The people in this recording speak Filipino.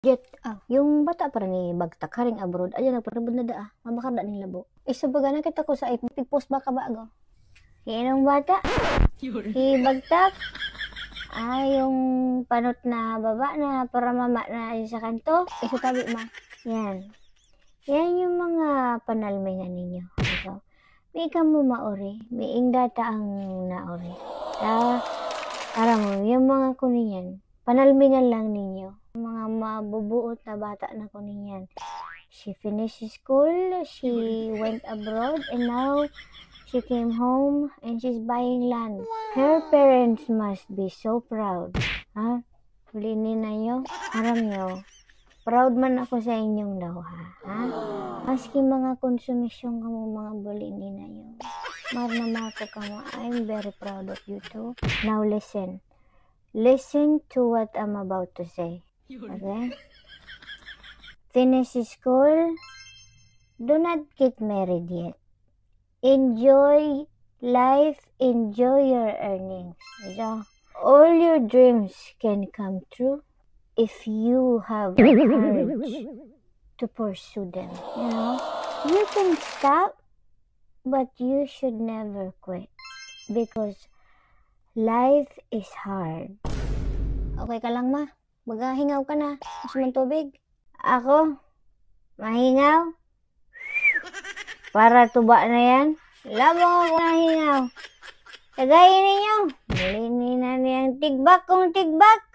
Jet, yung bata para ni bagtak haring abroad, ayan nagparabod na da, mamakada ning labo. Isa baga nakita ko sa ipig-post ba ka ba go? Inong bata? Bagtak? Yung panot na baba na para mama na sa kanto, isa tabi ma. Yan. Yan yung mga panalmingan ninyo. So, may ka mo maori, may data ang naori. Para mo, yung mga kuninyan, panalmingan lang ninyo. Mga mabubuot na bata na kuninyan. She finished school, she went abroad, and now she came home and she's buying land. Her parents must be so proud. Hulinin na nyo, haram nyo. Proud man ako sa inyong daw, ha? Maski mga konsumisyon ka mo, mga bulinin na nyo. Marnamako ka mo, I'm very proud of you too. Now listen. Listen to what I'm about to say. Okay? Finish school. Do not get married yet. Enjoy life. Enjoy your earnings. So, all your dreams can come true if you have the courage to pursue them. You know, you can stop, but you should never quit because life is hard. Okay ka lang, ma? Magahingaw ka na. Gusto mong tubig? Ako? Mahingaw? Para tuba na yan? Labang ako nahingaw. Tagayin ninyo. Malinin na niyang tigbak kung tigbak.